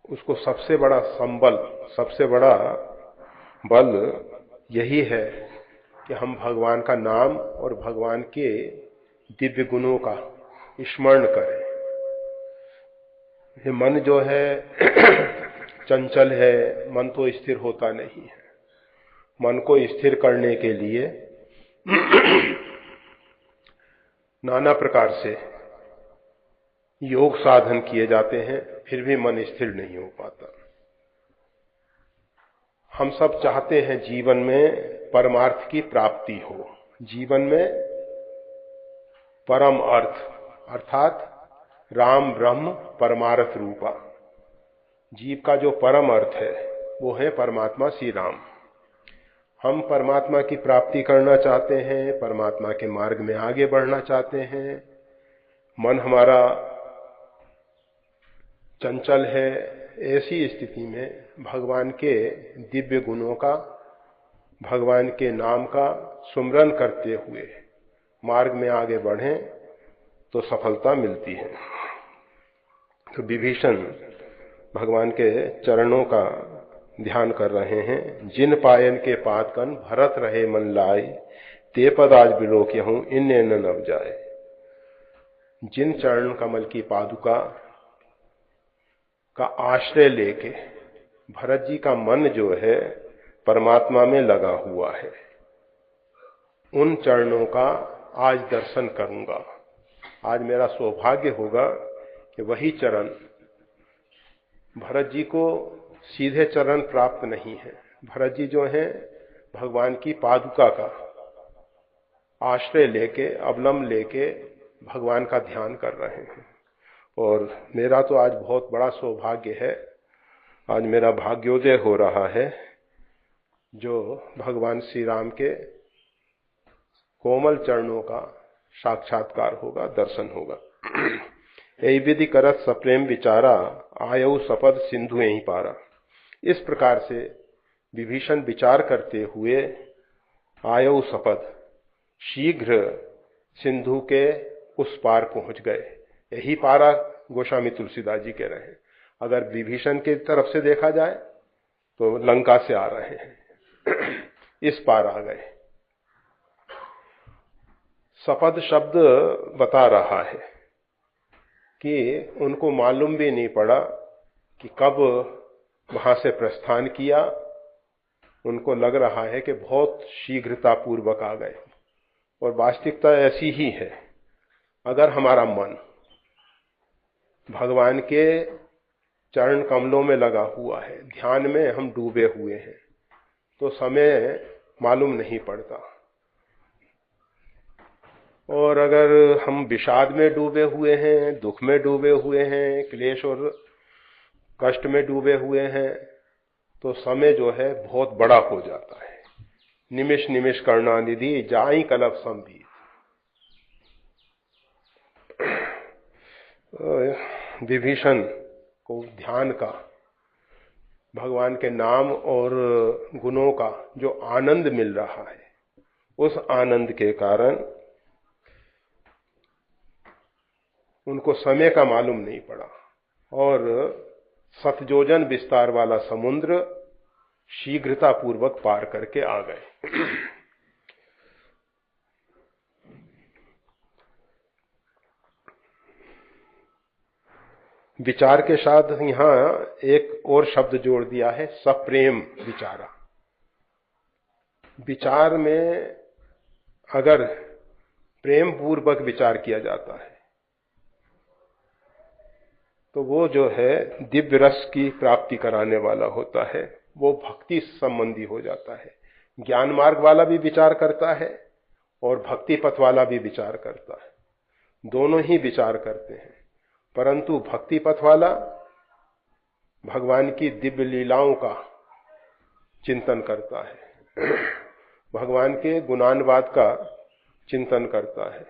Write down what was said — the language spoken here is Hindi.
उसको सबसे बड़ा संबल, सबसे बड़ा बल यही है कि हम भगवान का नाम और भगवान के दिव्य गुणों का स्मरण करें। ये मन जो है चंचल है, मन तो स्थिर होता नहीं है। मन को स्थिर करने के लिए नाना प्रकार से योग साधन किए जाते हैं, फिर भी मन स्थिर नहीं हो पाता। हम सब चाहते हैं जीवन में परमार्थ की प्राप्ति हो, जीवन में परम अर्थ अर्थात राम ब्रह्म परमार्थ रूपा, जीव का जो परम अर्थ है वो है परमात्मा श्री राम। हम परमात्मा की प्राप्ति करना चाहते हैं, परमात्मा के मार्ग में आगे बढ़ना चाहते हैं। मन हमारा चंचल है, ऐसी स्थिति में भगवान के दिव्य गुणों का, भगवान के नाम का सुमरन करते हुए मार्ग में आगे बढ़ें तो सफलता मिलती है। तो विभीषण भगवान के चरणों का ध्यान कर रहे हैं। जिन पायन के पातकन भरत रहे मन लाए, ते पद आज बिलोक्यहूं इन्ने न नव जाए। जिन चरण कमल की पादुका का आश्रय लेके भरत जी का मन जो है परमात्मा में लगा हुआ है, उन चरणों का आज दर्शन करूंगा। आज मेरा सौभाग्य होगा कि वही चरण, भरत जी को सीधे चरण प्राप्त नहीं है। भरत जी जो हैं भगवान की पादुका का आश्रय लेके, अवलंब लेके भगवान का ध्यान कर रहे हैं। और मेरा तो आज बहुत बड़ा सौभाग्य है, आज मेरा भाग्योदय हो रहा है, जो भगवान श्री राम के कोमल चरणों का साक्षात्कार होगा, दर्शन होगा। यही विधि करत सप्रेम विचारा, आयऊ सपद सिंधु यहीं पारा। इस प्रकार से विभीषण विचार करते हुए आयऊ सपद, शीघ्र सिंधु के उस पार पहुंच गए। यही पारा गोस्वामी तुलसीदास जी कह रहे हैं। अगर विभीषण की तरफ से देखा जाए तो लंका से आ रहे हैं, इस पार आ गए। सपद शब्द बता रहा है कि उनको मालूम भी नहीं पड़ा कि कब वहां से प्रस्थान किया। उनको लग रहा है कि बहुत शीघ्रता पूर्वक आ गए, और वास्तविकता ऐसी ही है। अगर हमारा मन भगवान के चरण कमलों में लगा हुआ है, ध्यान में हम डूबे हुए हैं, तो समय मालूम नहीं पड़ता। और अगर हम विषाद में डूबे हुए हैं, दुख में डूबे हुए हैं, क्लेश और कष्ट में डूबे हुए हैं, तो समय जो है बहुत बड़ा हो जाता है। निमिष निमिष करुणानिधि जाई कलप संबीत। विभीषण को ध्यान का, भगवान के नाम और गुणों का जो आनंद मिल रहा है, उस आनंद के कारण उनको समय का मालूम नहीं पड़ा, और सतयोजन विस्तार वाला समुद्र शीघ्रता पूर्वक पार करके आ गए। विचार के साथ यहां एक और शब्द जोड़ दिया है, सप्रेम विचारा। विचार में अगर प्रेम पूर्वक विचार किया जाता है तो वो जो है दिव्य रस की प्राप्ति कराने वाला होता है, वो भक्ति संबंधी हो जाता है। ज्ञान मार्ग वाला भी विचार करता है और भक्ति पथ वाला भी विचार करता है, दोनों ही विचार करते हैं। परंतु भक्ति पथ वाला भगवान की दिव्य लीलाओं का चिंतन करता है, भगवान के गुणानुवाद का चिंतन करता है।